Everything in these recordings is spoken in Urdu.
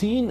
3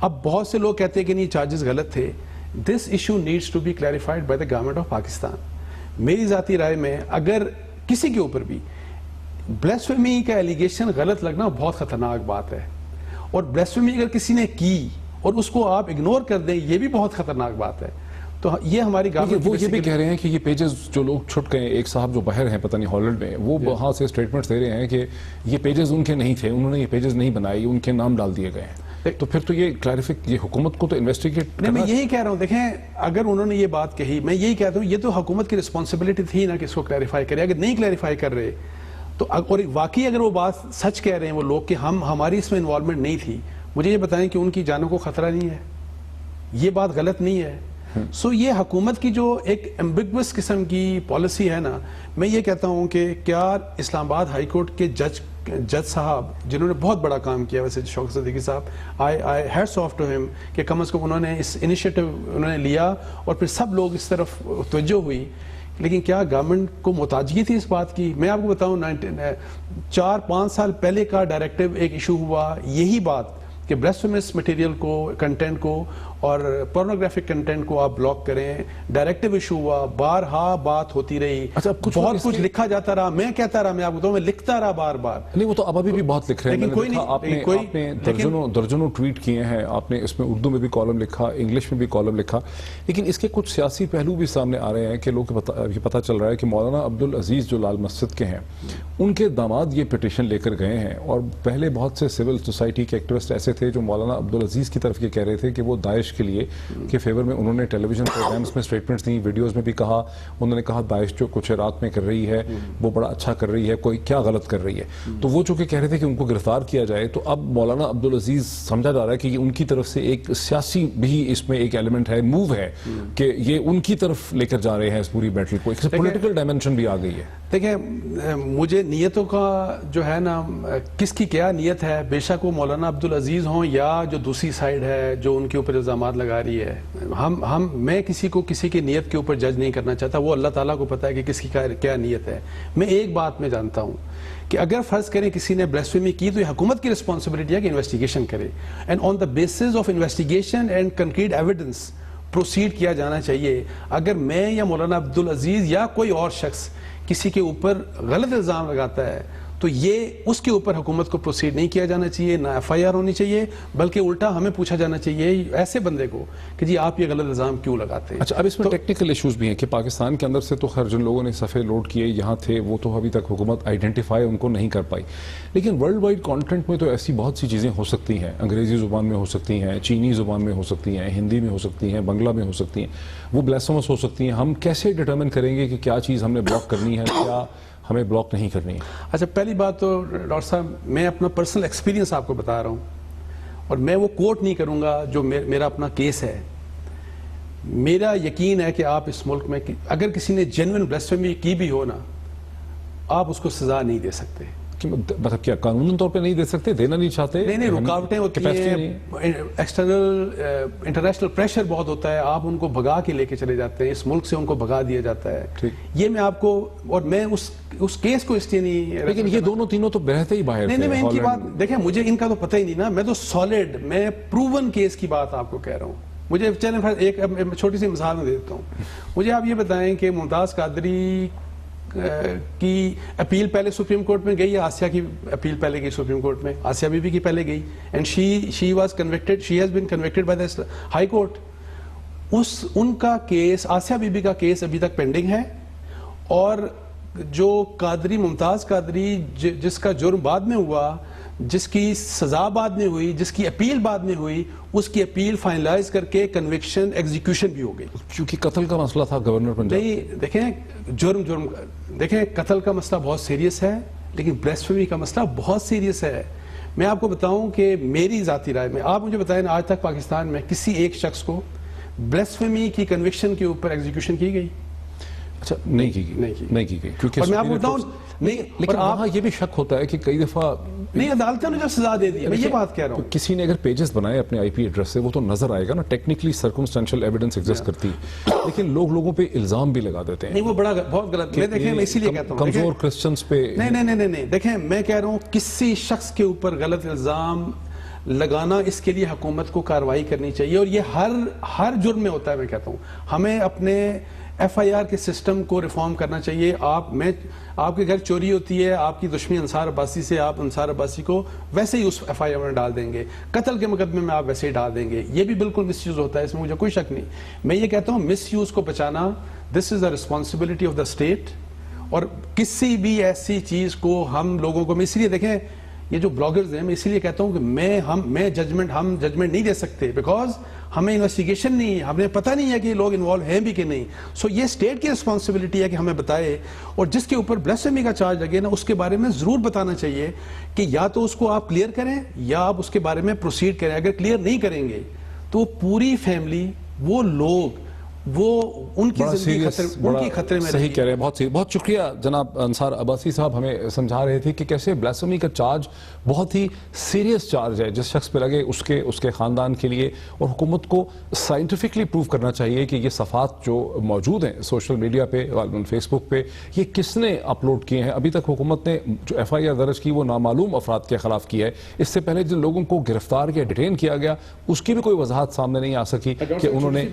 اب بہت سے لوگ کہتے ہیں کہ نہیں چارجز غلط تھے. This issue needs to be clarified by the government of Pakistan. میری ذاتی رائے میں اگر کسی کے اوپر بھی بلیسفیمی کا ایلیگیشن غلط لگنا بہت خطرناک بات ہے, اور بلیسفیمی اگر کسی نے کی اور اس کو آپ اگنور کر دیں یہ بھی بہت خطرناک بات ہے. تو یہ ہماری گورنمنٹ, وہ یہ بھی کہہ رہے ہیں کہ یہ پیجز جو لوگ چھٹ گئے, ایک صاحب جو باہر ہیں پتہ نہیں ہالینڈ میں, وہ وہاں سے اسٹیٹمنٹس دے رہے ہیں کہ یہ پیجز ان کے نہیں تھے, انہوں نے یہ پیجز نہیں بنائی, ان کے نام ڈال دیے گئے ہیں. تو پھر تو یہ یہ حکومت کو تو انویسٹیگیٹ نہیں, میں یہی کہہ رہا ہوں. دیکھیں اگر انہوں نے یہ بات کہی, میں یہی کہتا ہوں یہ تو حکومت کی رسپانسبلٹی تھی نا کہ اس کو کلیریفائی کرے. اگر نہیں کلیریفائی کر رہے تو, اور واقعی اگر وہ بات سچ کہہ رہے ہیں وہ لوگ کہ ہماری اس میں انوالومنٹ نہیں تھی, مجھے یہ بتائیں کہ ان کی جانوں کو خطرہ نہیں ہے, یہ بات غلط نہیں ہے. سو یہ حکومت کی جو ایک ایمبیگوس قسم کی پالیسی ہے نا, میں یہ کہتا ہوں کہ کیا اسلام آباد ہائی کورٹ کے جج صاحب جنہوں نے بہت بڑا کام کیا, ویسے شوکت صدیقی صاحب, آئی ہیٹس آف ٹو ہم, کہ کم از کم انہوں نے اس انیشیٹو انہوں نے لیا اور پھر سب لوگ اس طرف توجہ ہوئی. لیکن کیا گورنمنٹ کو محتاجگی تھی اس بات کی؟ میں آپ کو بتاؤں 4-5 سال پہلے کا ڈائریکٹیو ایک ایشو ہوا, یہی بات کہ بلیسفیمس مٹیریل کو, کنٹینٹ کو اور پورنوگرافک کنٹینٹ کو آپ بلاک کریں. ڈائریکٹیو ایشو ہوا, بارہا بات ہوتی رہی, بہت کچھ لکھا جاتا رہا, میں کہتا رہا, میں آپ کو بتاؤں میں لکھتا رہا بار بار. نہیں, وہ تو ابھی بھی بہت لکھ رہے ہیں. لیکن آپ نے درجنوں ٹویٹ کیے ہیں, آپ نے اس میں اردو میں بھی کالم لکھا, انگلش میں بھی کالم لکھا, لیکن اس کے کچھ سیاسی پہلو بھی سامنے آ رہے ہیں کہ لوگ یہ پتہ چل رہا ہے کہ مولانا عبدالعزیز جو لال مسجد کے ہیں, ان کے داماد یہ پٹیشن لے کر گئے ہیں. اور پہلے بہت سے سول سوسائٹی کے ایکٹیوسٹ ایسے تھے جو مولانا عبدالعزیز کی طرف یہ کہہ رہے تھے کہ وہ داعش کے لیے کے فیور میں انہوں نے ٹیلی ویژن پروگرامز میں اسٹیٹمنٹس دیں, ویڈیوز میں بھی کہا, انہوں نے کہا داعش جو کچھ عراق میں کر رہی ہے وہ بڑا اچھا کر رہی ہے, کوئی کیا غلط کر رہی ہے. تو وہ چونکہ کہہ رہے تھے کہ ان کو گرفتار کیا جائے, تو اب مولانا عبدالعزیز سمجھا جا رہا ہے کہ یہ ان کی طرف سے ایک سیاسی بھی اس میں ایک ایلیمنٹ ہے, موو ہے, کہ یہ ان کی طرف لے کر جا رہے ہیں اس پوری بیٹل کو, ایک پولیٹیکل ڈائمنشن بھی آ گئی ہے. دیکھیں مجھے نیتوں کا جو ہے نا, کس کی کیا نیت ہے, بے شک وہ مولانا عبدالعزیز ہوں یا جو دوسری سائڈ ہے جو ان کے اوپر الزامات لگا رہی ہے, میں کسی کو کسی کی نیت کے اوپر جج نہیں کرنا چاہتا, وہ اللہ تعالیٰ کو پتا ہے کہ کس کی کیا نیت ہے. میں ایک بات میں جانتا ہوں کہ اگر فرض کریں کسی نے بلیسفیمی کی تو یہ حکومت کی رسپانسبلٹی ہے کہ انویسٹیگیشن کرے, and on the basis of investigation and concrete evidence proceed کیا جانا چاہیے. اگر میں یا مولانا عبدالعزیز یا کوئی اور شخص کسی کے اوپر غلط الزام لگاتا ہے تو یہ اس کے اوپر حکومت کو پروسیڈ نہیں کیا جانا چاہیے, نہ ایف آئی آر ہونی چاہیے, بلکہ الٹا ہمیں پوچھا جانا چاہیے ایسے بندے کو کہ جی آپ یہ غلط الزام کیوں لگاتے ہیں. اچھا, اب اس میں ٹیکنیکل ایشوز بھی ہیں کہ پاکستان کے اندر سے تو خیر جن لوگوں نے صفحے لوڈ کیے یہاں تھے وہ تو ابھی تک حکومت آئیڈینٹیفائی ان کو نہیں کر پائی, لیکن ورلڈ وائڈ کانٹینٹ میں تو ایسی بہت سی چیزیں ہو سکتی ہیں, انگریزی زبان میں ہو سکتی ہیں, چینی زبان میں ہو سکتی ہیں, ہندی میں ہو سکتی ہیں, بنگلہ میں ہو سکتی ہیں, وہ بلیسفیمس ہو سکتی ہیں. ہم کیسے ڈٹرمن کریں گے کہ کیا چیز ہم نے بلاک کرنی ہے, کیا ہمیں بلاک نہیں کرنی ہے؟ اچھا, پہلی بات تو ڈاکٹر صاحب میں اپنا پرسنل ایکسپیرینس آپ کو بتا رہا ہوں, اور میں وہ کوٹ نہیں کروں گا جو میرا اپنا کیس ہے. میرا یقین ہے کہ آپ اس ملک میں اگر کسی نے جینوئن بلیسفیمی کی بھی ہو نا, آپ اس کو سزا نہیں دے سکتے. مطلب کیا قانون طور پہ نہیں دے سکتے, دینا نہیں چاہتے؟ نہیں, رکاوٹیں ہوتی ہیں, ایکسٹرنل انٹرنیشنل پریشر بہت ہوتا ہے, آپ ان کو بھگا کے لے کے چلے جاتے ہیں, اس ملک سے ان کو بھگا دیا جاتا ہے. یہ میں آپ کو, اور میں اس کیس کو اس لیے نہیں, لیکن یہ دونوں تینوں تو رہتے ہی باہر. نہیں, میں ان کی بات دیکھیں, مجھے ان کا تو پتہ ہی نہیں نا, میں تو سالڈ, میں پروون کیس کی بات آپ کو کہہ رہا ہوں. مجھے چلیں ایک چھوٹی سی مثال میں دے دیتا ہوں. مجھے آپ یہ بتائیں کہ ممتاز قادری کی اپیل پہلے سپریم کورٹ میں گئی یا آسیہ کی اپیل پہلے گئی سپریم کورٹ میں؟ آسیہ بی بی کی پہلے گئی, and she was convicted, she has been convicted by the high court. ان کا کیس, آسیہ بی بی کا کیس ابھی تک پینڈنگ ہے, اور جو قادری, ممتاز قادری جس کا جرم بعد میں ہوا, جس کی سزا بعد میں ہوئی, جس کی اپیل بعد میں ہوئی, اس کی اپیل فائنلائز کر کے کنوکشن ایگزیکیوشن بھی ہو گئی. کیونکہ قتل کا مسئلہ تھا گورنر پنجاب. نہیں, دیکھیں جرم دیکھیں, قتل کا مسئلہ بہت سیریس ہے, لیکن بلیسفیمی کا مسئلہ بہت سیریس ہے. میں آپ کو بتاؤں کہ میری ذاتی رائے میں, آپ مجھے بتائیں آج تک پاکستان میں کسی ایک شخص کو بلیسفیمی کی کنوکشن کے اوپر ایگزیکیوشن کی گئی؟ اچھا, نہیں کی گئی. کیونکہ اور میں آپ کو بتاؤں نہیں, لیکن وہاں یہ بھی شک ہوتا ہے کہ کئی دفعہ نہیں, عدالتوں نے جو سزا دے دی, میں یہ بات کہہ رہا ہوں. کسی نے اگر پیجز بنائے اپنے آئی پی ایڈریس سے, وہ تو نظر آئے گا نا, ٹیکنیکلی سرکمسٹینشل ایویڈنس ایگزسٹ کرتی ہے, لیکن لوگوں پہ الزام بھی لگا دیتے ہیں. نہیں, وہ بہت غلط. میں دیکھیں, میں اسی لیے کہتا ہوں کمزور کرسچنز پہ. نہیں, دیکھیں میں کہہ رہا ہوں کسی شخص کے اوپر غلط الزام لگانا، اس کے لیے حکومت کو کارروائی کرنی چاہیے. اور یہ ہر جرم میں ہوتا ہے. میں کہتا ہوں ہمیں اپنے ایف آئی آر کے سسٹم کو ریفارم کرنا چاہیے. آپ کے گھر چوری ہوتی ہے، آپ کی دشمنی انصار عباسی سے، آپ انصار عباسی کو ویسے ہی اس ایف آئی آر میں ڈال دیں گے. قتل کے مقدمے میں آپ ویسے ہی ڈال دیں گے. یہ بھی بالکل مس یوز ہوتا ہے، اس میں مجھے کوئی شک نہیں. میں یہ کہتا ہوں مس یوز کو بچانا this is a responsibility of the state. اور کسی بھی ایسی چیز کو ہم لوگوں کو، میں اسی لیے دیکھیں یہ جو بلاگرز ہیں، میں اسی لیے کہتا ہوں کہ ہم ججمنٹ نہیں دے سکتے، بیکاز ہمیں انویسٹیگیشن نہیں ہے، ہمیں پتہ نہیں ہے کہ یہ لوگ انوالو ہیں بھی کہ نہیں. سو یہ اسٹیٹ کی رسپانسبلٹی ہے کہ ہمیں بتائے، اور جس کے اوپر بلاسفیمی کا چارج لگے نا، اس کے بارے میں ضرور بتانا چاہیے کہ یا تو اس کو آپ کلیئر کریں یا آپ اس کے بارے میں پروسیڈ کریں. اگر کلیئر نہیں کریں گے تو پوری فیملی، وہ لوگ، وہ ان کی زندگی خطرے میں. صحیح کہہ رہے ہیں. بہت شکریہ جناب انصار عباسی صاحب. ہمیں سمجھا رہے تھے کہ کیسے بلاسفیمی کا چارج بہت ہی سیریس چارج ہے. جس شخص پہ لگے اس کے خاندان کے لیے، اور حکومت کو سائنٹیفکلی پروو کرنا چاہیے کہ یہ صفحات جو موجود ہیں سوشل میڈیا پہ، غالباً فیس بک پہ، یہ کس نے اپلوڈ کیے ہیں. ابھی تک حکومت نے جو ایف آئی آر درج کی وہ نامعلوم افراد کے خلاف کی ہے. اس سے پہلے جن لوگوں کو گرفتار کیا، ڈیٹین کیا گیا، اس کی بھی کوئی وضاحت سامنے نہیں آ سکی کہ انہوں نے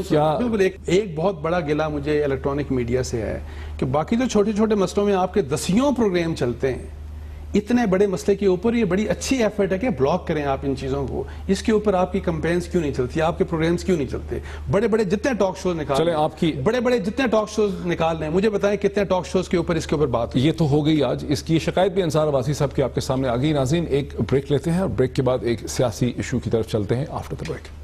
کیا. ایک بہت بڑا گلہ مجھے الیکٹرانک میڈیا سے ہے کہ باقی جو چھوٹے چھوٹے مسئلوں میں آپ کے دسیوں پروگرام چلتے ہیں، اتنے بڑے مسئلے کے اوپر یہ بڑی اچھی ایفرٹ ہے کہ بلاک کریں آپ ان چیزوں کو. اس کے اوپر آپ کی کمپینز کیوں نہیں چلتی، آپ کے پروگرامز کیوں نہیں چلتے؟ بڑے جتنے ٹاک شوز نکال لیں، مجھے بتائیں کتنے ٹاک شوز کے اوپر اس کے اوپر بات ہوئی. یہ تو ہو گئی آج. اس کی شکایت بھی انصار عباسی صاحب کی آپ کے سامنے آ گئی. ناظرین ایک بریک لیتے ہیں، اور بریک کے بعد ایک سیاسی ایشو کی طرف چلتے ہیں. After the break.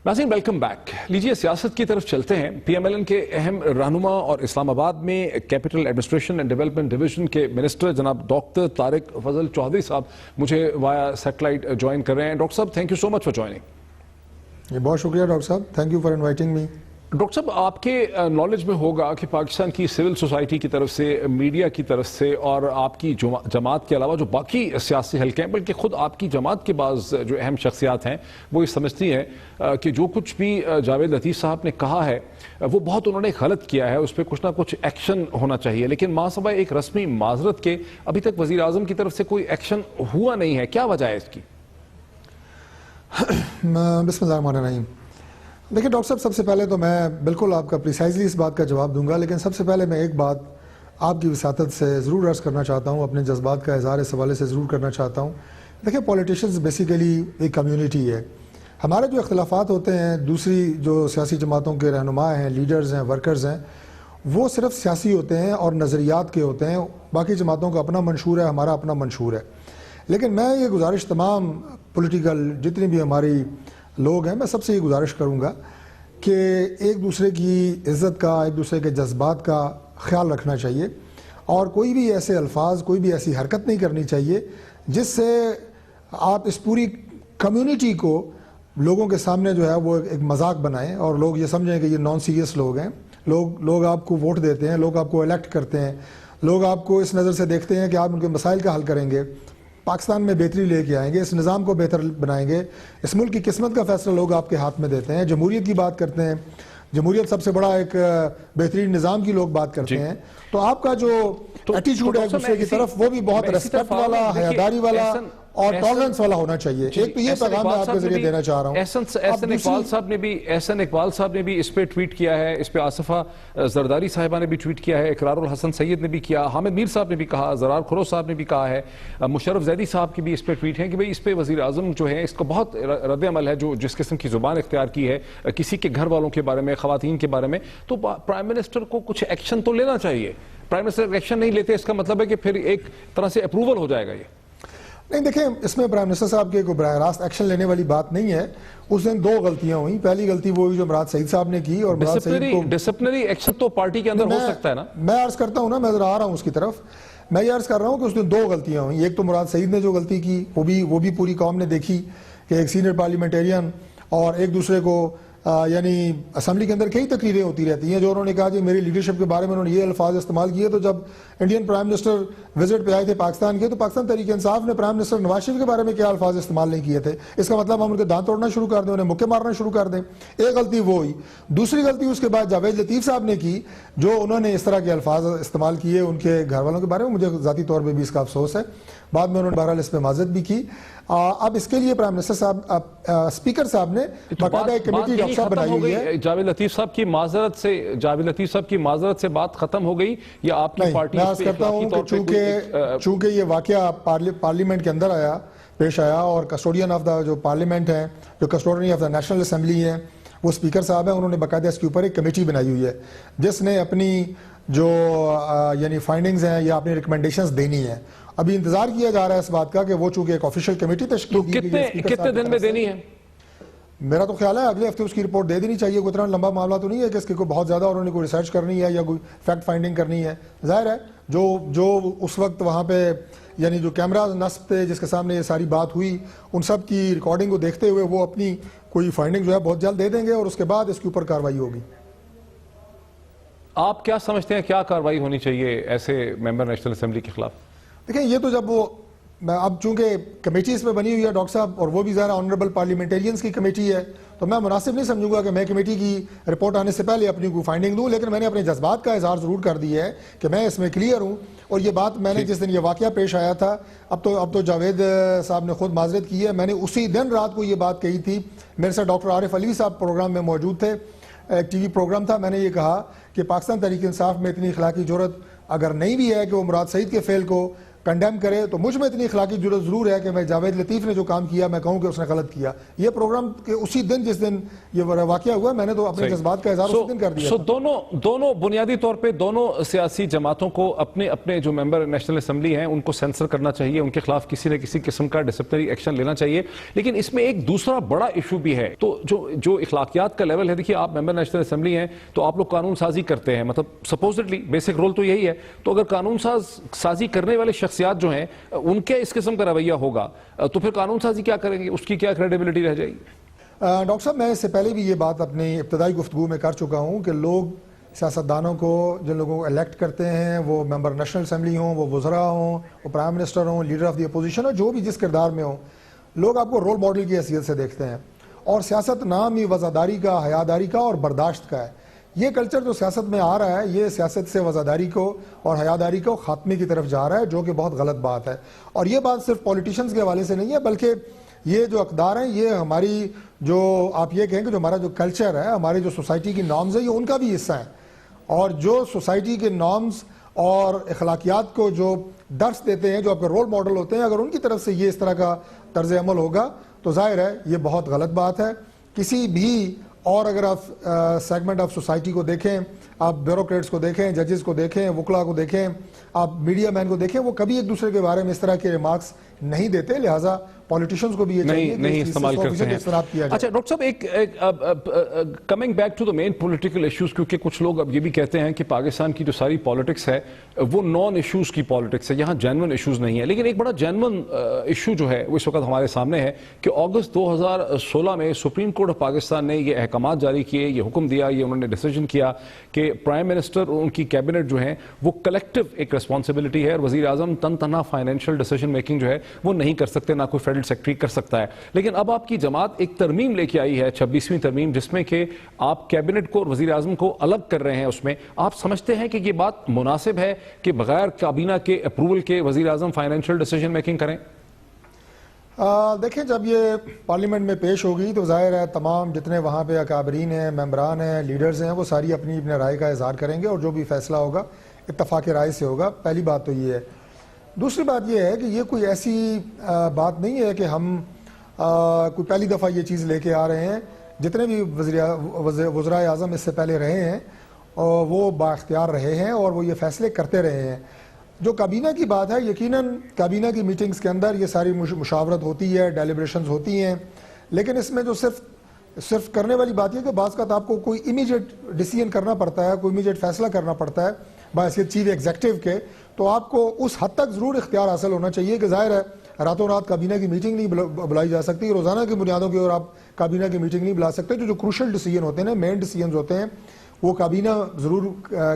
ناظرین ویلکم بیک. لیجئے سیاست کی طرف چلتے ہیں. پی ایم ایل این کے اہم رہنما اور اسلام آباد میں capital administration and development division کے منسٹر جناب ڈاکٹر طارق فضل چودھری صاحب مجھے وایا سیٹلائٹ جوائن کر رہے ہیں. ڈاکٹر صاحب thank you so much for joining. بہت شکریہ ڈاکٹر صاحب، thank you for inviting me. Doctor صاحب آپ کے نالج میں ہوگا کہ پاکستان کی سول سوسائٹی کی طرف سے، میڈیا کی طرف سے، اور آپ کی جماعت کے علاوہ جو باقی سیاسی حلقے ہیں، بلکہ خود آپ کی جماعت کے بعض جو اہم شخصیات ہیں، وہ یہ سمجھتی ہیں کہ جو کچھ بھی جاوید لطیف صاحب نے کہا ہے وہ بہت انہوں نے غلط کیا ہے، اس پہ کچھ نہ کچھ ایکشن ہونا چاہیے. لیکن ماسبہ ایک رسمی معذرت کے ابھی تک وزیر اعظم کی طرف سے کوئی ایکشن ہوا نہیں ہے. کیا وجہ ہے اس کی؟ بسم اللہ الرحمن الرحیم. دیکھیں ڈاکٹر صاحب، سب سے پہلے تو میں بالکل آپ کا پریسائزلی اس بات کا جواب دوں گا، لیکن سب سے پہلے میں ایک بات آپ کی وساطت سے ضرور عرض کرنا چاہتا ہوں، اپنے جذبات کا اظہار اس حوالے سے ضرور کرنا چاہتا ہوں. دیکھیں پولیٹیشنز بیسیکلی ایک کمیونٹی ہے. ہمارے جو اختلافات ہوتے ہیں دوسری جو سیاسی جماعتوں کے رہنما ہیں، لیڈرز ہیں، ورکرز ہیں، وہ صرف سیاسی ہوتے ہیں اور نظریات کے ہوتے ہیں. باقی جماعتوں کا اپنا منشور ہے، ہمارا اپنا منشور ہے. لیکن میں یہ گزارش تمام پولیٹیکل جتنی بھی ہماری لوگ ہیں، میں سب سے یہ گزارش کروں گا کہ ایک دوسرے کی عزت کا، ایک دوسرے کے جذبات کا خیال رکھنا چاہیے، اور کوئی بھی ایسے الفاظ، کوئی بھی ایسی حرکت نہیں کرنی چاہیے جس سے آپ اس پوری کمیونٹی کو لوگوں کے سامنے جو ہے وہ ایک مذاق بنائیں اور لوگ یہ سمجھیں کہ یہ نان سیریس لوگ ہیں. لوگ آپ کو ووٹ دیتے ہیں، لوگ آپ کو الیکٹ کرتے ہیں، لوگ آپ کو اس نظر سے دیکھتے ہیں کہ آپ ان کے مسائل کا حل کریں گے، پاکستان میں بہتری لے کے آئیں گے، اس نظام کو بہتر بنائیں گے، اس ملک کی قسمت کا فیصلہ لوگ آپ کے ہاتھ میں دیتے ہیں. جمہوریت کی بات کرتے ہیں، جمہوریت سب سے بڑا ایک بہترین نظام کی لوگ بات کرتے ہیں. تو آپ کا جو ایٹیچیوڈ ہے ایک دوسرے کی طرف وہ بھی بہت ریسپیکٹ والا، حیاداری والا اور ٹالرنس والا ہونا چاہیے. ایک تو یہ پیغام میں آپ کے ذریعے دینا چاہ رہا ہوں. احسن اقبال صاحب نے بھی اس پہ ٹویٹ کیا ہے، اس پہ آصفہ زرداری صاحبہ نے بھی ٹویٹ کیا ہے، اقرار الحسن سید نے بھی کیا، حامد میر صاحب نے بھی کہا، زرار خرو صاحب نے بھی کہا ہے، مشرف زیدی صاحب کی بھی اس پہ ٹویٹ ہے کہ بھئی اس پہ وزیر اعظم جو ہے اس کا بہت رد عمل ہے، جو جس قسم کی زبان اختیار کی ہے کسی کے گھر والوں کے بارے میں، خواتین کے بارے میں. تو پرائم منسٹر کو کچھ ایکشن تو لینا چاہیے. پرائم منسٹر ایکشن نہیں لیتے، اس کا مطلب ہے کہ پھر ایک طرح سے اپروول ہو جائے گا. یہ نہیں، دیکھیں اس میں پرائم منسٹر صاحب کے کوئی براہ راست ایکشن لینے والی بات نہیں ہے. اس دن دو غلطیاں ہوئیں. پہلی غلطی وہ ہوئی جو مراد سعید صاحب نے کی، اور مراد سعید کو ڈسپلنری ایکشن تو پارٹی کے اندر ہو سکتا ہے نا. میں عرض کرتا ہوں نا، میں ذرا آ رہا ہوں اس کی طرف. میں یہ عرض کر رہا ہوں کہ اس دن دو غلطیاں ہوئیں. ایک تو مراد سعید نے جو غلطی کی وہ بھی پوری قوم نے دیکھی کہ ایک سینئر پارلیمنٹیرین اور ایک دوسرے کو یعنی اسمبلی کے اندر کئی تقریریں ہوتی رہتی ہیں جو انہوں نے کہا کہ میری لیڈرشپ کے بارے میں انہوں نے یہ الفاظ استعمال کیے. تو جب انڈین پرائم منسٹر وزٹ پہ آئے تھے پاکستان کے تو پاکستان تحریک انصاف نے پرائم منسٹر نواز شریف کے بارے میں کیا الفاظ استعمال نہیں کیے تھے. اس کا مطلب ہم ان کے دانت توڑنا شروع کر دیں, انہیں مکے مارنا شروع کر دیں. ایک غلطی وہ ہوئی. دوسری غلطی اس کے بعد جاوید لطیف صاحب نے کی جو انہوں نے اس طرح کے الفاظ استعمال کیے ان کے گھر والوں کے بارے میں. مجھے ذاتی طور پہ بھی اس کا افسوس ہے. بعد میں انہوں نے بہرحال اس پہ معذرت بھی کی. اب اس کے لیے پرائم منسٹر صاحب اسپیکر صاحب نے باقاعدہ ایک کمیٹی ڈاکٹر صاحب بنائی ہوئی ہے. جاوید لطیف صاحب کی معذرت سے بات ختم ہو گئی یا آپ کی پارٹی؟ میں عرض کرتا ہوں کہ چونکہ یہ واقعہ پارلیمنٹ کے اندر پیش آیا اور کسٹوڈین آف دا جو پارلیمنٹ ہے, جو custodian of the national assembly ہیں, وہ اسپیکر صاحب ہیں, انہوں نے باقاعدہ اس کے اوپر ایک کمیٹی بنائی ہوئی ہے جس نے اپنی جو یعنی فائنڈنگز ہیں یا اپنی ریکمنڈیشنز دینی ہیں. ابھی انتظار کیا جا رہا ہے اس بات کا کہ وہ چونکہ ایک آفیشیل کمیٹی تشکیل دی گئی ہے. کتنے دن میں دینی ہے؟ میرا تو خیال ہے اگلے ہفتے اس کی رپورٹ دے دینی چاہیے. کوئی اتنا لمبا معاملہ تو نہیں ہے کہ اس کے کوئی بہت زیادہ انہوں نے کوئی ریسرچ کرنی ہے یا کوئی فیکٹ فائنڈنگ کرنی ہے. ظاہر ہے جو اس وقت وہاں پہ یعنی جو کیمرہ نصب تھے جس کے سامنے یہ ساری بات ہوئی, ان سب کی ریکارڈنگ کو دیکھتے ہوئے وہ اپنی کوئی فائنڈنگ جو ہے بہت جلد دے دیں گے اور اس کے بعد اس کے اوپر کارروائی ہوگی. آپ کیا سمجھتے ہیں کیا کارروائی ہونی چاہیے ایسے ممبر نیشنل اسمبلی کے خلاف؟ دیکھیں یہ تو جب وہ اب چونکہ کمیٹی اس میں بنی ہوئی ہے ڈاکٹر صاحب, اور وہ بھی ذرا آنریبل پارلیمنٹیرینز کی کمیٹی ہے, تو میں مناسب نہیں سمجھوں گا کہ میں کمیٹی کی رپورٹ آنے سے پہلے اپنی کوئی فائنڈنگ دوں. لیکن میں نے اپنے جذبات کا اظہار ضرور کر دیا ہے کہ میں اس میں کلیئر ہوں. اور یہ بات میں نے جس دن یہ واقعہ پیش آیا تھا, اب تو جاوید صاحب نے خود معذرت کی ہے, میں نے اسی دن رات کو یہ بات کہی تھی. میرے ساتھ ڈاکٹر عارف علی صاحب پروگرام میں موجود تھے, ایک ٹی وی پروگرام تھا. میں نے یہ کہا کہ پاکستان تحریک انصاف میں اتنی اخلاقی جرت اگر نہیں بھی ہے کہ وہ مراد سعید کے فعل کو کنڈیم کرے, تو مجھ میں اتنی اخلاقی جرت ضرور ہے کہ میں جاوید لطیف نے جو کام کیا میں کہوں کہ اس نے غلط کیا. یہ پروگرام کے اسی دن جس دن یہ واقعہ ہوا میں نے تو اپنے جذبات کا اظہار اسی دن کر دیا. دونوں بنیادی طور پہ دونوں سیاسی جماعتوں کو اپنے جو ممبر نیشنل اسمبلی ہیں ان کو سینسر کرنا چاہیے, ان کے خلاف کسی نہ کسی قسم کا ڈسپلنری ایکشن لینا چاہیے. لیکن اس میں ایک دوسرا بڑا ایشو بھی ہے. تو جو اخلاقیات کا لیول ہے, دیکھیے آپ ممبر نیشنل اسمبلی ہیں تو آپ لوگ قانون سازی کرتے ہیں, مطلب سپوزٹلی بیسک رول تو یہی ہے. تو اگر قانون سازی کرنے والے شخصیات جو ہیں ان کے اس قسم کا رویہ ہوگا تو پھر قانون سازی کیا کریں گے, اس کی کیا کریڈیبلٹی رہ جائے گی؟ ڈاکٹر صاحب میں اس سے پہلے بھی یہ بات اپنی ابتدائی گفتگو میں کر چکا ہوں کہ لوگ سیاستدانوں کو, جن لوگوں کو الیکٹ کرتے ہیں, وہ ممبر نیشنل اسمبلی ہوں, وہ وزراء ہوں, وہ پرائم منسٹر ہوں, لیڈر آف دی اپوزیشن ہو, جو بھی جس کردار میں ہوں, لوگ آپ کو رول ماڈل کی حیثیت سے دیکھتے ہیں. اور سیاست نام ہی وفاداری کا, حیاداری کا اور برداشت کا ہے. یہ کلچر جو سیاست میں آ رہا ہے یہ سیاست سے وفاداری کو اور حیاداری کو خاتمے کی طرف جا رہا ہے, جو کہ بہت غلط بات ہے. اور یہ بات صرف پولیٹیشنز کے حوالے سے نہیں ہے, بلکہ یہ جو اقدار ہیں یہ ہماری جو آپ یہ کہیں کہ جو ہمارا جو کلچر ہے, ہماری جو سوسائٹی کی نارمز ہیں, یہ ان کا بھی حصہ ہیں. اور جو سوسائٹی کے نارمز اور اخلاقیات کو جو درس دیتے ہیں, جو آپ کے رول ماڈل ہوتے ہیں, اگر ان کی طرف سے یہ اس طرح کا طرز عمل ہوگا تو ظاہر ہے یہ بہت غلط بات ہے. کسی بھی اور اگر آپ سیگمنٹ آف سوسائٹی کو دیکھیں, آپ بیوروکریٹس کو دیکھیں, ججز کو دیکھیں, وکلا کو دیکھیں, آپ میڈیا مین کو دیکھیں, وہ کبھی ایک دوسرے کے بارے میں اس طرح کے ریمارکس نہیں دیتے. لہٰذا پولیٹیشنز کو بھی یہ چاہیے نہیں استعمال کرتے ہیں. اچھا ڈاکٹر صاحب, ایک coming back to the main political issues, کیونکہ کچھ لوگ اب یہ بھی کہتے ہیں کہ پاکستان کی جو ساری پالیٹکس ہے وہ نان ایشوز کی پالیٹکس ہے, یہاں جینون ایشوز نہیں ہے. لیکن ایک بڑا جینون ایشو جو ہے وہ اس وقت ہمارے سامنے ہے کہ اگست 2016 میں سپریم کورٹ آف پاکستان نے یہ احکامات جاری کیے, یہ حکم دیا, یہ انہوں نے ڈیسیجن کیا کہ پرائم منسٹر اور ان کی کیبنٹ جو ہیں وہ کلیکٹیو ایک ریسپانسبلٹی ہے, اور وزیر اعظم تنہا فائنینشیل ڈیسیجن میکنگ جو ہے وہ نہیں کر سکتے, نہ کوئی فیڈرل سیکرٹری کر سکتا ہے. لیکن اب آپ کی جماعت ایک ترمیم لے کے آئی ہے, 26ویں ترمیم, جس میں کہ آپ کیبنٹ کو اور وزیر اعظم کو الگ کر رہے ہیں. اس میں آپ سمجھتے ہیں کہ یہ بات مناسب ہے کہ بغیر کابینہ کے اپروول کے وزیر اعظم فائنینشیل ڈیسیجن میکنگ کریں؟ دیکھیں, جب یہ پارلیمنٹ میں پیش ہوگی تو ظاہر ہے تمام جتنے وہاں پہ اکابرین ہیں, ممبران ہیں, لیڈرز ہیں, وہ ساری اپنی رائے کا اظہار کریں گے, اور جو بھی فیصلہ ہوگا اتفاق رائے سے ہوگا. پہلی بات تو یہ ہے. دوسری بات یہ ہے کہ یہ کوئی ایسی بات نہیں ہے کہ ہم کوئی پہلی دفعہ یہ چیز لے کے آ رہے ہیں. جتنے بھی وزرائے اعظم اس سے پہلے رہے ہیں وہ بااختیار رہے ہیں اور وہ یہ فیصلے کرتے رہے ہیں. جو کابینہ کی بات ہے, یقیناً کابینہ کی میٹنگز کے اندر یہ ساری مشاورت ہوتی ہے, ڈیلیبریشنز ہوتی ہیں, لیکن اس میں جو صرف کرنے والی بات یہ کہ بعض کا آپ کو کوئی امیجیٹ ڈیسیژن کرنا پڑتا ہے, کوئی امیجیٹ فیصلہ کرنا پڑتا ہے بحیثیت چیف ایگزیکٹو کے, تو آپ کو اس حد تک ضرور اختیار حاصل ہونا چاہیے کہ ظاہر ہے راتوں رات کابینہ کی میٹنگ نہیں بلائی جا سکتی, روزانہ کی بنیادوں کی اور آپ کابینہ کی میٹنگ نہیں بلا سکتے. جو کروشل ڈیسیجن ہوتے ہیں, مین ڈیسیجنز ہوتے ہیں, وہ کابینہ ضرور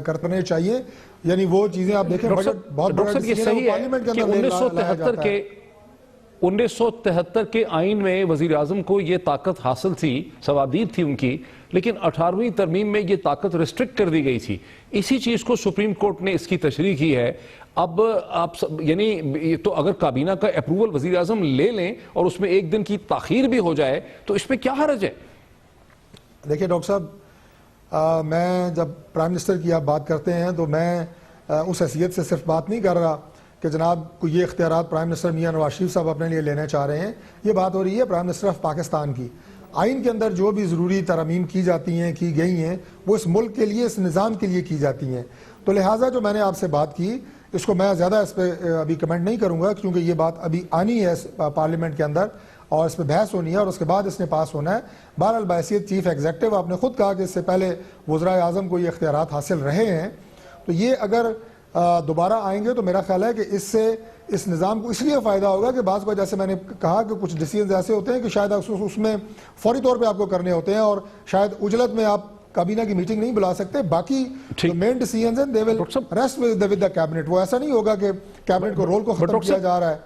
کرنے چاہیے. یعنی وہ چیزیں آپ دیکھیں, بجٹ بہت بڑا ڈیسیجن ہے, پارلیمنٹ کے اندر لایا جاتا ہے. 1973 کے آئین میں وزیر اعظم کو یہ طاقت حاصل تھی, سوادید تھی ان کی, لیکن 18ویں ترمیم میں یہ طاقت ریسٹرکٹ کر دی گئی تھی. اسی چیز کو سپریم کورٹ نے اس کی تشریح کی ہے. اب آپ یعنی تو اگر کابینہ کا اپروول وزیر اعظم لے لیں اور اس میں ایک دن کی تاخیر بھی ہو جائے تو اس میں کیا حرج ہے؟ دیکھیں ڈاکٹر صاحب, میں جب پرائم منسٹر کی آپ بات کرتے ہیں تو میں اس حیثیت سے صرف بات نہیں کر رہا کہ جناب کو یہ اختیارات پرائم منسٹر میاں نواز شریف صاحب اپنے لیے لینا چاہ رہے ہیں. یہ بات ہو رہی ہے پرائم منسٹر آف پاکستان کی. آئین کے اندر جو بھی ضروری ترامیم کی جاتی ہیں, کی گئی ہیں, وہ اس ملک کے لیے, اس نظام کے لیے کی جاتی ہیں. تو لہٰذا جو میں نے آپ سے بات کی, اس کو میں زیادہ اس پہ ابھی کمنٹ نہیں کروں گا, کیونکہ یہ بات ابھی آنی ہے پارلیمنٹ کے اندر اور اس پہ بحث ہونی ہے اور اس کے بعد اس نے پاس ہونا ہے. بہرحال بحیثیت چیف ایگزیکٹو آپ نے خود کہا کہ اس سے پہلے وزرائے اعظم کو یہ اختیارات حاصل رہے ہیں, تو یہ اگر دوبارہ آئیں گے تو میرا خیال ہے کہ اس سے اس نظام کو اس لیے فائدہ ہوگا کہ بعض کو, جیسے میں نے کہا کہ کچھ ڈیسیجنز ایسے ہوتے ہیں کہ شاید اس میں فوری طور پہ آپ کو کرنے ہوتے ہیں اور شاید اجلت میں آپ کابینہ کی میٹنگ نہیں بلا سکتے. باقی جو مین ڈیسیجنز ہیں they will rest with the cabinet. وہ ایسا نہیں ہوگا کہ کیبنٹ کو رول کو ختم کیا جا رہا ہے.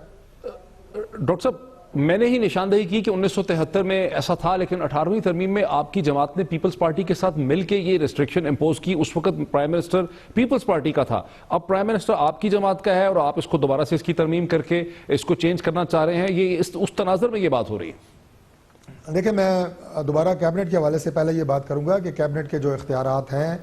ڈاکٹر صاحب, میں نے ہی نشاندہی کی کہ 1973 میں ایسا تھا, لیکن 18ویں ترمیم میں آپ کی جماعت نے پیپلز پارٹی کے ساتھ مل کے یہ ریسٹرکشن امپوز کی. اس وقت پرائم منسٹر پیپلز پارٹی کا تھا, اب پرائم منسٹر آپ کی جماعت کا ہے اور آپ اس کو دوبارہ سے اس کی ترمیم کر کے اس کو چینج کرنا چاہ رہے ہیں. یہ اس تناظر میں یہ بات ہو رہی ہے. دیکھیں, میں دوبارہ کیبنٹ کے حوالے سے پہلے یہ بات کروں گا کہ کیبنٹ کے جو اختیارات ہیں,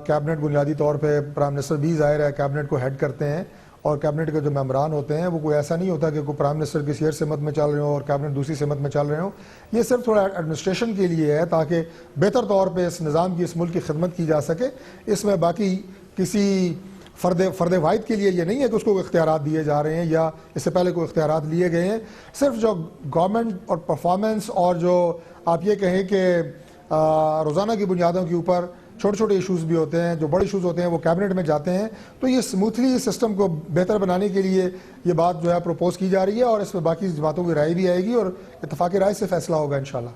کیبنٹ بنیادی طور پہ پرائم منسٹر بھی ظاہر ہے کیبنٹ کو ہیڈ کرتے ہیں, اور کیبنٹ کے جو ممبران ہوتے ہیں وہ کوئی ایسا نہیں ہوتا کہ کوئی پرائم منسٹر کسی ایک سمت میں چل رہے ہوں اور کیبنٹ دوسری سمت میں چل رہے ہوں. یہ صرف تھوڑا ایڈمنسٹریشن کے لیے ہے تاکہ بہتر طور پہ اس نظام کی, اس ملک کی خدمت کی جا سکے. اس میں باقی کسی فرد واحد کے لیے یہ نہیں ہے کہ اس کو اختیارات دیے جا رہے ہیں یا اس سے پہلے کوئی اختیارات لیے گئے ہیں. صرف جو گورنمنٹ اور پرفارمنس اور جو آپ یہ کہیں کہ روزانہ کی بنیادوں کے اوپر چھوٹے چھوٹے ایشوز بھی ہوتے ہیں, جو بڑے ایشوز ہوتے ہیں وہ کیبنٹ میں جاتے ہیں. تو یہ سموتھلی سسٹم کو بہتر بنانے کے لیے یہ بات جو ہے پروپوز کی جا رہی ہے اور اس میں باقی باتوں کی رائے بھی آئے گی اور اتفاقی رائے سے فیصلہ ہوگا انشاءاللہ.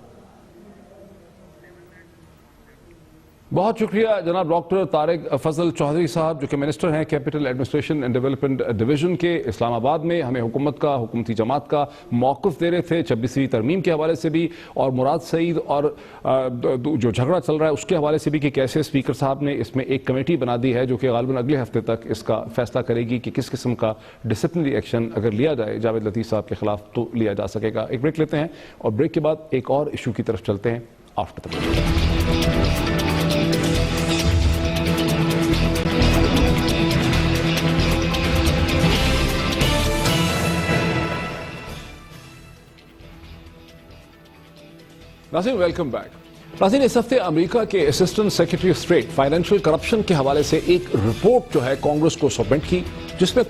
بہت شکریہ جناب ڈاکٹر طارق فضل چودھری صاحب, جو کہ منسٹر ہیں capital administration and development division کے, اسلام آباد میں ہمیں حکومت کا, حکومتی جماعت کا موقف دے رہے تھے 26ویں ترمیم کے حوالے سے بھی, اور مراد سعید اور جو جھگڑا چل رہا ہے اس کے حوالے سے بھی کہ کیسے اسپیکر صاحب نے اس میں ایک کمیٹی بنا دی ہے جو کہ غالباً اگلے ہفتے تک اس کا فیصلہ کرے گی کہ کس قسم کا ڈسپلنری ایکشن اگر لیا جائے جاوید لطیف صاحب کے خلاف تو لیا جا سکے گا. ایک بریک لیتے ہیں اور بریک کے بعد ایک اور ایشو کی طرف چلتے ہیں آفٹر دا بریک. ناظرین ویلکم بیک. ناظرین, اس ہفتے امریکہ کے assistant secretary of state financial corruption کے حوالے سے ایک رپورٹ جو ہے کانگریس کو سبمٹ کی, جس میں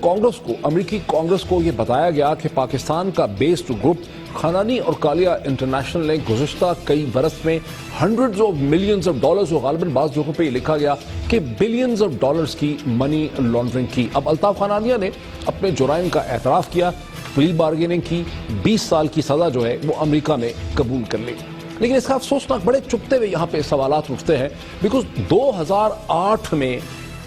امریکی کانگریس کو یہ بتایا گیا کہ پاکستان کا بیسڈ گروپ خانانی اور کالیا انٹرنیشنل نے گزشتہ کئی برس میں hundreds of millions of dollars, اور غالباً بعض جگہوں پہ یہ لکھا گیا کہ بلینز آف ڈالرز کی منی لانڈرنگ کی. اب الطاف خانانیہ نے اپنے جرائم کا اعتراف کیا, پلی بارگیننگ کی, 20 سال کی سزا جو ہے وہ امریکہ نے قبول کر لی. لیکن اس کا افسوسناک بڑے چپتے ہوئے یہاں پہ سوالات اٹھتے ہیں, بیکاز 2008 میں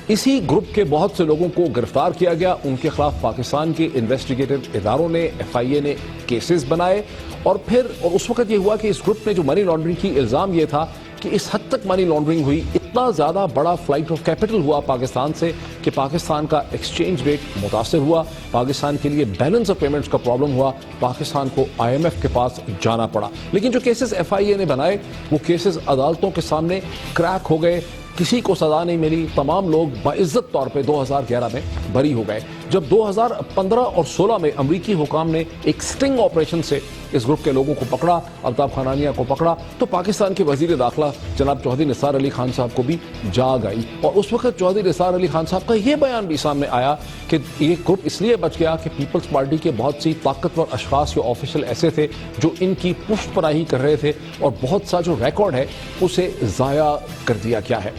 اسی گروپ کے بہت سے لوگوں کو گرفتار کیا گیا. ان کے خلاف پاکستان کے انویسٹیگیٹو اداروں نے, FIA نے کیسز بنائے, اور اس وقت یہ ہوا کہ اس گروپ نے جو منی لانڈرنگ کی الزام یہ تھا کہ اس حد تک منی لانڈرنگ ہوئی, اتنا زیادہ بڑا فلائٹ آف کیپٹل ہوا پاکستان سے کہ پاکستان کا ایکسچینج ریٹ متاثر ہوا, پاکستان کے لیے بیلنس آف پیمنٹس کا پرابلم ہوا, پاکستان کو IMF کے پاس جانا پڑا. لیکن جو کیسز FIA نے بنائے وہ کیسز عدالتوں کے سامنے کریک ہو گئے, کسی کو سزا نہیں ملی, تمام لوگ باعزت طور پہ 2011 میں بری ہو گئے. جب 2015 اور 16 میں امریکی حکام نے ایک سٹنگ آپریشن سے اس گروپ کے لوگوں کو پکڑا, الطاف خانانیہ کو پکڑا, تو پاکستان کے وزیر داخلہ جناب چودھری نثار علی خان صاحب کو بھی جاگ آئی, اور اس وقت چودھری نثار علی خان صاحب کا یہ بیان بھی سامنے آیا کہ یہ گروپ اس لیے بچ گیا کہ پیپلز پارٹی کے بہت سی طاقتور اشخاص یا آفیشل ایسے تھے جو ان کی پشت پناہی کر رہے تھے, اور بہت سا جو ریکارڈ ہے اسے ضائع کر دیا گیا ہے.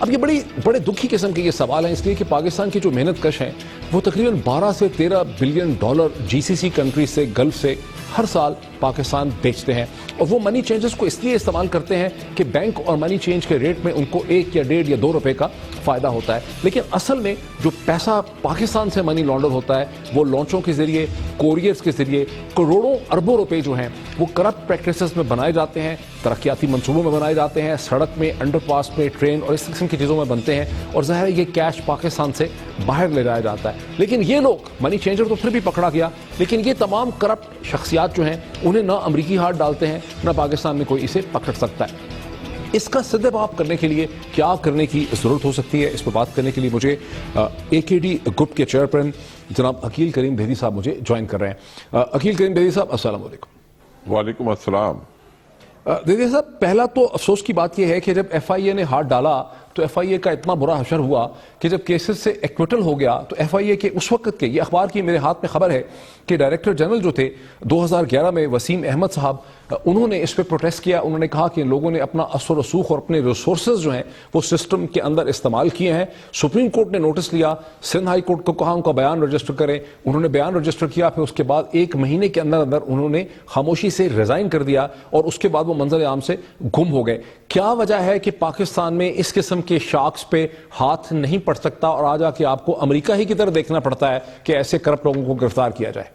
اب یہ بڑے دکھی قسم کے یہ سوال ہیں، اس لیے کہ پاکستان کی جو محنت کش ہیں وہ تقریباً 12 سے 13 بلین ڈالر جی سی سی کنٹریز سے، گلف سے ہر سال پاکستان بیچتے ہیں، اور وہ منی چینجز کو اس لیے استعمال کرتے ہیں کہ بینک اور منی چینج کے ریٹ میں ان کو 1 یا 1.5 یا 2 روپے کا فائدہ ہوتا ہے، لیکن اصل میں جو پیسہ پاکستان سے منی لانڈر ہوتا ہے وہ لانچوں کے ذریعے، کوریئرز کے ذریعے کروڑوں اربوں روپے جو ہیں وہ کرپٹ پریکٹسز میں بنائے جاتے ہیں، ترقیاتی منصوبوں میں بنائے جاتے ہیں، سڑک میں، انڈر پاس میں، ٹرین اور اس قسم کی چیزوں میں بنتے ہیں، اور ظاہر ہے یہ کیش پاکستان سے باہر لے جایا جاتا ہے۔ لیکن یہ لوگ منی چینجر تو پھر بھی پکڑا گیا، لیکن یہ تمام کرپٹ شخصیات جو ہیں انہیں نہ امریکی ہاتھ ڈالتے ہیں نہ پاکستان میں کوئی اسے پکڑ سکتا ہے۔ اس کا سدے باب کرنے کے لیے کیا کرنے کی ضرورت ہو سکتی ہے، اس پر بات کرنے کے لیے مجھے اے کے ڈی گروپ کے چیئرمین جناب عقیل کریم بھیدی صاحب مجھے جوائن کر رہے ہیں۔ عقیل کریم بھیدی صاحب السلام علیکم۔ وعلیکم السلام۔ دیکھیے صاحب، پہلا تو افسوس کی بات یہ ہے کہ جب ایف آئی اے نے ہاتھ ڈالا تو ایف آئی اے کا اتنا برا حشر ہوا کہ جب کیسز سے ایکویٹل ہو گیا تو ایف آئی اے کے اس وقت کے، یہ اخبار کی میرے ہاتھ میں خبر ہے کہ ڈائریکٹر جنرل جو تھے 2011 میں وسیم احمد صاحب، انہوں نے اس پہ پروٹیسٹ کیا۔ انہوں نے کہا کہ ان لوگوں نے اپنا اثر و رسوخ اور اپنے ریسورسز جو ہیں وہ سسٹم کے اندر استعمال کیے ہیں۔ سپریم کورٹ نے نوٹس لیا، سندھ ہائی کورٹ کو کہا ان کا بیان رجسٹر کریں، انہوں نے بیان رجسٹر کیا، پھر اس کے بعد 1 مہینے کے اندر انہوں نے خاموشی سے ریزائن کر دیا اور اس کے بعد وہ منظر عام سے گم ہو گئے۔ کیا وجہ ہے کہ پاکستان میں اس قسم کے شاخس پہ ہاتھ نہیں پڑ سکتا اور آج آ کے آپ کو امریکہ ہی کی طرف دیکھنا پڑتا ہے کہ ایسے کرپٹ لوگوں کو گرفتار کیا جائے؟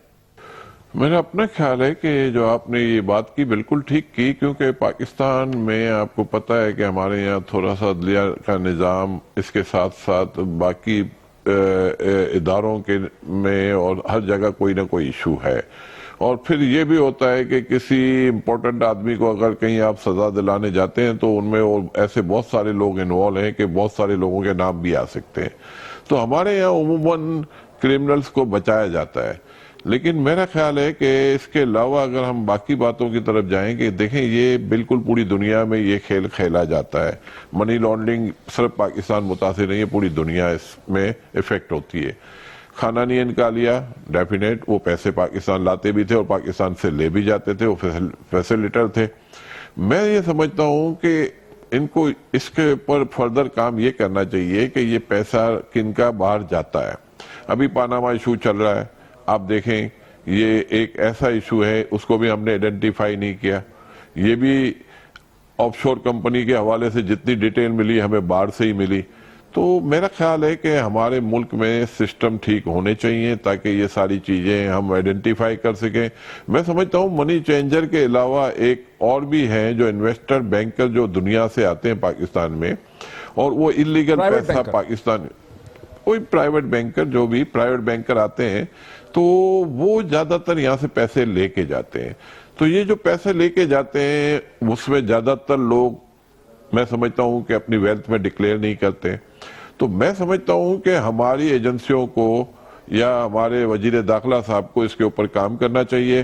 میرا اپنا خیال ہے کہ جو آپ نے یہ بات کی بالکل ٹھیک کی، کیونکہ پاکستان میں آپ کو پتہ ہے کہ ہمارے یہاں تھوڑا سا عدلیہ کا نظام، اس کے ساتھ ساتھ باقی اداروں کے میں اور ہر جگہ کوئی نہ کوئی ایشو ہے، اور پھر یہ بھی ہوتا ہے کہ کسی امپورٹنٹ آدمی کو اگر کہیں آپ سزا دلانے جاتے ہیں تو ان میں ایسے بہت سارے لوگ انوالو ہیں کہ بہت سارے لوگوں کے نام بھی آ سکتے ہیں، تو ہمارے یہاں عموماً کرمنلز کو بچایا جاتا ہے۔ لیکن میرا خیال ہے کہ اس کے علاوہ اگر ہم باقی باتوں کی طرف جائیں کہ دیکھیں یہ بالکل پوری دنیا میں یہ کھیل کھیلا جاتا ہے، منی لانڈرنگ صرف پاکستان متاثر نہیں ہے، پوری دنیا اس میں افیکٹ ہوتی ہے۔ کھانا نہیں نکالیا، ڈیفینیٹ وہ پیسے پاکستان لاتے بھی تھے اور پاکستان سے لے بھی جاتے تھے، وہ فیسیلیٹر تھے۔ میں یہ سمجھتا ہوں کہ ان کو اس کے اوپر فردر کام یہ کرنا چاہیے کہ یہ پیسہ کن کا باہر جاتا ہے۔ ابھی پاناما ایشو چل رہا ہے، آپ دیکھیں یہ ایک ایسا ایشو ہے، اس کو بھی ہم نے آئیڈینٹیفائی نہیں کیا۔ یہ بھی آف شور کمپنی کے حوالے سے جتنی ڈیٹیل ملی ہمیں باہر سے ہی ملی۔ تو میرا خیال ہے کہ ہمارے ملک میں سسٹم ٹھیک ہونے چاہیے تاکہ یہ ساری چیزیں ہم آئیڈینٹیفائی کر سکیں۔ میں سمجھتا ہوں منی چینجر کے علاوہ ایک اور بھی ہیں جو انویسٹر بینکر جو دنیا سے آتے ہیں پاکستان میں، اور وہ اللیگل پیسہ پاکستان، کوئی پرائیویٹ بینکر، جو بھی پرائیویٹ بینکر آتے ہیں تو وہ زیادہ تر یہاں سے پیسے لے کے جاتے ہیں۔ تو یہ جو پیسے لے کے جاتے ہیں اس میں زیادہ تر لوگ میں سمجھتا ہوں کہ اپنی ویلتھ میں ڈکلیئر نہیں کرتے۔ تو میں سمجھتا ہوں کہ ہماری ایجنسیوں کو یا ہمارے وزیر داخلہ صاحب کو اس کے اوپر کام کرنا چاہیے،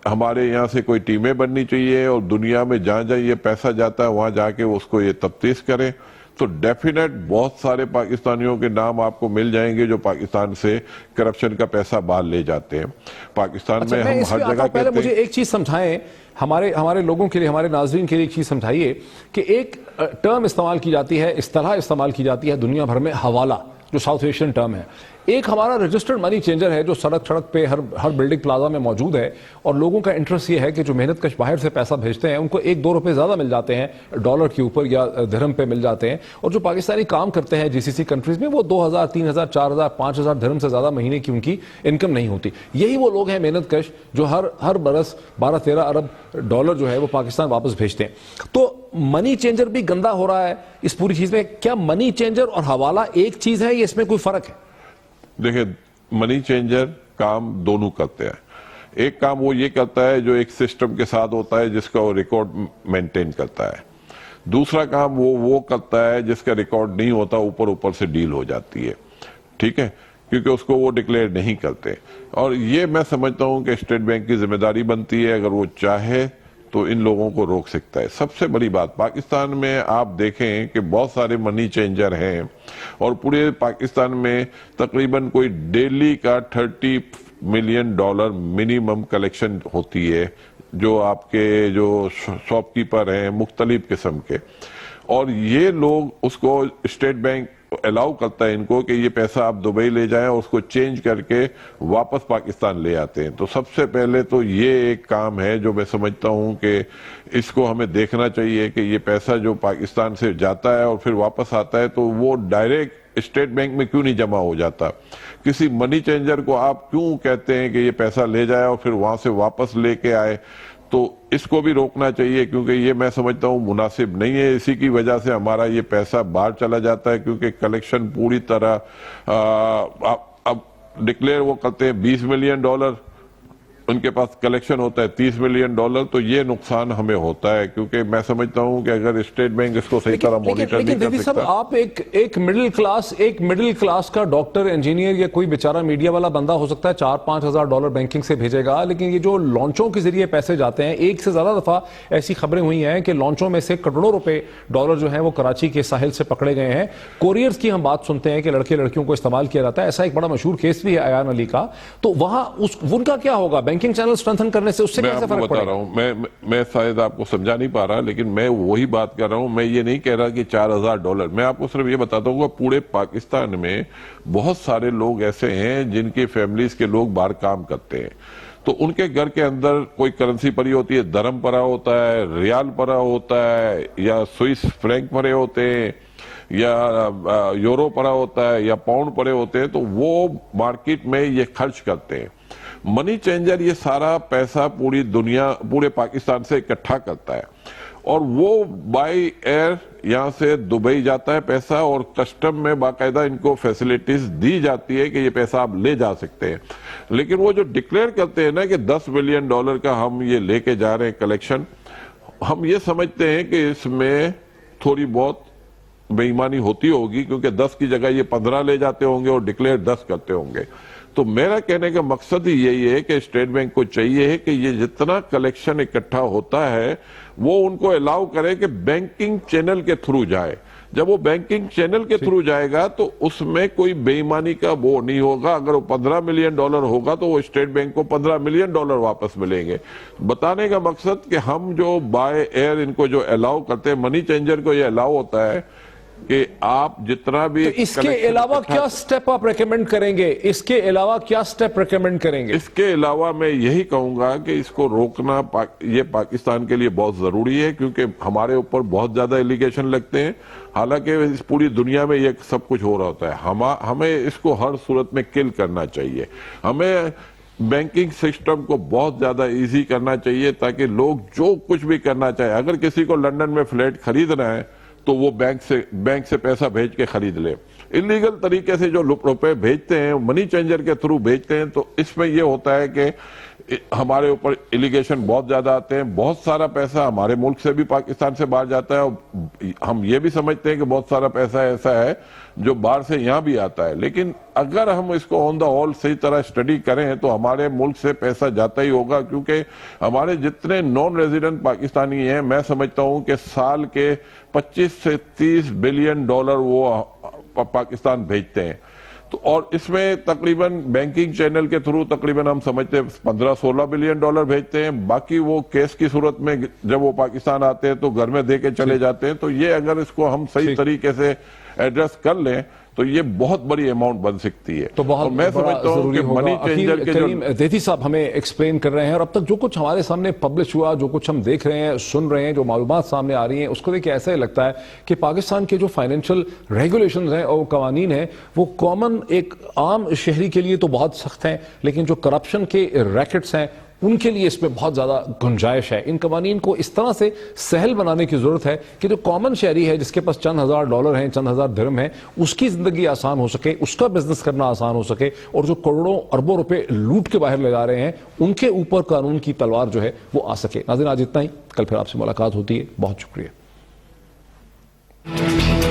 ہمارے یہاں سے کوئی ٹیمیں بننی چاہیے اور دنیا میں جہاں جہاں یہ پیسہ جاتا ہے وہاں جا کے اس کو یہ تفتیش کریں، تو ڈیفینیٹ بہت سارے پاکستانیوں کے نام آپ کو مل جائیں گے جو پاکستان سے کرپشن کا پیسہ باہر لے جاتے ہیں۔ پاکستان میں ہم ہر جگہ کہتے ہیں، مجھے ایک چیز سمجھائیں، ہمارے لوگوں کے لیے، ہمارے ناظرین کے لیے ایک چیز سمجھائیے کہ ایک ٹرم استعمال کی جاتی ہے، اصطلاح استعمال کی جاتی ہے دنیا بھر میں، حوالہ، جو ساؤتھ ایشین ٹرم ہے۔ ایک ہمارا رجسٹرڈ منی چینجر ہے جو سڑک پہ ہر بلڈنگ پلازا میں موجود ہے، اور لوگوں کا انٹرسٹ یہ ہے کہ جو محنت کش باہر سے پیسہ بھیجتے ہیں ان کو 1-2 روپے زیادہ مل جاتے ہیں ڈالر کے اوپر یا درہم پہ مل جاتے ہیں، اور جو پاکستانی کام کرتے ہیں جی سی سی کنٹریز میں وہ 2000 3000 4000 5000 درہم سے زیادہ مہینے کی ان کی انکم نہیں ہوتی۔ یہی وہ لوگ ہیں محنت کش جو ہر برس 12-13 ارب ڈالر جو ہے وہ پاکستان واپس بھیجتے ہیں۔ تو منی چینجر بھی گندا ہو رہا ہے اس پوری چیز میں۔ کیا منی چینجر اور حوالہ ایک چیز ہے یا اس میں کوئی فرق ہے؟ دیکھیں منی چینجر کام دونوں کرتے ہیں۔ ایک کام وہ یہ کرتا ہے جو ایک سسٹم کے ساتھ ہوتا ہے جس کا وہ ریکارڈ مینٹین کرتا ہے، دوسرا کام وہ کرتا ہے جس کا ریکارڈ نہیں ہوتا، اوپر سے ڈیل ہو جاتی ہے، ٹھیک ہے، کیونکہ اس کو وہ ڈکلیئر نہیں کرتے۔ اور یہ میں سمجھتا ہوں کہ اسٹیٹ بینک کی ذمہ داری بنتی ہے، اگر وہ چاہے تو ان لوگوں کو روک سکتا ہے۔ سب سے بڑی بات پاکستان میں آپ دیکھیں کہ بہت سارے منی چینجر ہیں، اور پورے پاکستان میں تقریباً کوئی ڈیلی کا $30 ملین منیمم کلیکشن ہوتی ہے، جو آپ کے جو شاپ کیپر ہیں مختلف قسم کے، اور یہ لوگ اس کو اسٹیٹ بینک الاؤ کرتا ہے ان کو کہ یہ پیسہ آپ دبئی لے جائیں اور اس کو چینج کر کے واپس پاکستان لے آتے ہیں. تو سب سے پہلے تو یہ ایک کام ہے جو میں سمجھتا ہوں کہ اس کو ہمیں دیکھنا چاہیے کہ یہ پیسہ جو پاکستان سے جاتا ہے اور پھر واپس آتا ہے تو وہ ڈائریکٹ اسٹیٹ بینک میں کیوں نہیں جمع ہو جاتا. کسی منی چینجر کو آپ کیوں کہتے ہیں کہ یہ پیسہ لے جائے اور پھر وہاں سے واپس لے کے آئے. تو اس کو بھی روکنا چاہیے کیونکہ یہ میں سمجھتا ہوں مناسب نہیں ہے. اسی کی وجہ سے ہمارا یہ پیسہ باہر چلا جاتا ہے کیونکہ کلیکشن پوری طرح اب ڈکلیئر وہ کرتے ہیں $20 ملین، ان کے پاس کلیکشن ہوتا ہے $30 ملین. تو یہ نقصان ہمیں ہوتا ہے کیونکہ میں سمجھتا ہوں کہ اگر اسٹیٹ بینک اس کو صحیح طرح مانیٹر نہیں کر لیکن سکتا. آپ ایک مڈل کلاس کا ڈاکٹر، انجینئر یا کوئی بیچارہ میڈیا والا بندہ ہو سکتا ہے $4-5 ہزار بینکنگ سے بھیجے گا، لیکن یہ جو لانچوں کے ذریعے پیسے جاتے ہیں، ایک سے زیادہ دفعہ ایسی خبریں ہوئی ہیں کہ لانچوں میں سے کروڑوں روپے ڈالر جو ہیں وہ کراچی کے ساحل سے پکڑے گئے ہیں. کوریئرز کی ہم بات سنتے ہیں کہ لڑکے لڑکیوں کو استعمال کیا جاتا ہے. ایسا ایک بڑا مشہور کیس بھی ہے ایان علی کا. تو وہاں ان کا کیا ہوگا؟ بینکنگ چینل اسٹرینتھن کرنے سے اس سے کیسے فرق پڑے گا؟ میں شاید آپ کو سمجھا نہیں پا رہا، لیکن میں وہی بات کر رہا ہوں. میں یہ نہیں کہہ رہا کہ $4,000. میں آپ کو صرف یہ بتاتا ہوں کہ پورے پاکستان میں بہت سارے لوگ ایسے ہیں جن کی فیملیز کے لوگ باہر کام کرتے ہیں. تو ان کے گھر کے اندر کوئی کرنسی پڑی ہوتی ہے، درہم پڑا ہوتا ہے، ریال پڑا ہوتا ہے، یا سوئس فرینک پڑے ہوتے ہیں، یا یورو پڑا ہوتا ہے، یا پاؤنڈ پڑے ہوتے ہیں. تو وہ مارکیٹ میں یہ خرچ کرتے ہیں. منی چینجر یہ سارا پیسہ پورے پاکستان سے اکٹھا کرتا ہے اور وہ بائی ایئر یہاں سے دبئی جاتا ہے پیسہ، اور کسٹم میں باقاعدہ ان کو فیسیلیٹیز دی جاتی ہے کہ یہ پیسہ آپ لے جا سکتے ہیں. لیکن وہ جو ڈکلیئر کرتے ہیں نا کہ $10 ملین کا ہم یہ لے کے جا رہے ہیں کلیکشن، ہم یہ سمجھتے ہیں کہ اس میں تھوڑی بہت بے ایمانی ہوتی ہوگی کیونکہ 10 کی جگہ یہ 15 لے جاتے ہوں گے اور ڈکلیئر 10 کرتے ہوں گے. تو میرا کہنے کا مقصد ہی یہی ہے کہ اسٹیٹ بینک کو چاہیے ہے کہ یہ جتنا کلیکشن اکٹھا ہوتا ہے وہ ان کو الاؤ کرے کہ بینکنگ چینل کے تھرو جائے. جب وہ بینکنگ چینل کے تھرو جائے گا تو اس میں کوئی بے ایمانی کا وہ نہیں ہوگا. اگر وہ $15 ملین ہوگا تو وہ اسٹیٹ بینک کو $15 ملین واپس ملیں گے. بتانے کا مقصد کہ ہم جو بائی ایئر ان کو جو الاؤ کرتے ہیں، منی چینجر کو یہ الاؤ ہوتا ہے کہ آپ جتنا بھی اس کے علاوہ کیا سٹیپ آپ ریکمنڈ کریں گے؟ اس کے علاوہ کیا سٹیپ ریکمنڈ کریں گے؟ اس کے علاوہ میں یہی کہوں گا کہ اس کو روکنا یہ پاکستان کے لیے بہت ضروری ہے کیونکہ ہمارے اوپر بہت زیادہ ایلیگیشن لگتے ہیں. حالانکہ اس پوری دنیا میں یہ سب کچھ ہو رہا ہوتا ہے. ہمیں اس کو ہر صورت میں کل کرنا چاہیے. ہمیں بینکنگ سسٹم کو بہت زیادہ ایزی کرنا چاہیے تاکہ لوگ جو کچھ بھی کرنا چاہے، اگر کسی کو لنڈن میں فلیٹ خریدنا ہے تو وہ بینک سے پیسہ بھیج کے خرید لے. انلیگل طریقے سے جو روپے بھیجتے ہیں، منی چینجر کے تھرو بھیجتے ہیں، تو اس میں یہ ہوتا ہے کہ ہمارے اوپر ایلیگیشن بہت زیادہ آتے ہیں. بہت سارا پیسہ ہمارے ملک سے بھی پاکستان سے باہر جاتا ہے اور ہم یہ بھی سمجھتے ہیں کہ بہت سارا پیسہ ایسا ہے جو باہر سے یہاں بھی آتا ہے. لیکن اگر ہم اس کو آن دا ہول صحیح طرح اسٹڈی کریں تو ہمارے ملک سے پیسہ جاتا ہی ہوگا کیونکہ ہمارے جتنے نان ریزیڈنٹ پاکستانی ہیں، میں سمجھتا ہوں کہ سال کے $25 سے $30 بلین وہ پاکستان بھیجتے ہیں. تو اور اس میں تقریباً بینکنگ چینل کے تھرو تقریباً ہم سمجھتے ہیں $15-16 بلین بھیجتے ہیں. باقی وہ کیس کی صورت میں جب وہ پاکستان آتے ہیں تو گھر میں دے کے چلے جاتے ہیں. تو یہ اگر اس کو ہم صحیح طریقے سے ایڈریس کر لیں تو یہ بہت بڑی اماؤنٹ بن سکتی ہے. تو بہت میں سمجھتا ہوں کہ منی چینجر کے کریم دیتی صاحب ہمیں ایکسپلین کر رہے ہیں، اور اب تک جو کچھ ہمارے سامنے پبلش ہوا، جو کچھ ہم دیکھ رہے ہیں، سن رہے ہیں، جو معلومات سامنے آ رہی ہیں، اس کو دیکھ کے ایسا ہی لگتا ہے کہ پاکستان کے جو فائنینشل ریگولیشنز ہیں اور قوانین ہیں وہ کامن ایک عام شہری کے لیے تو بہت سخت ہیں، لیکن جو کرپشن کے ریکٹس ہیں ان کے لیے اس میں بہت زیادہ گنجائش ہے. ان قوانین کو اس طرح سے سہل بنانے کی ضرورت ہے کہ جو کامن شہری ہے جس کے پاس چند ہزار ڈالر ہیں، چند ہزار درہم ہیں، اس کی زندگی آسان ہو سکے، اس کا بزنس کرنا آسان ہو سکے، اور جو کروڑوں اربوں روپے لوٹ کے باہر لے جا رہے ہیں ان کے اوپر قانون کی تلوار جو ہے وہ آ سکے. ناظرین آج اتنا ہی، کل پھر آپ سے ملاقات ہوتی ہے. بہت شکریہ.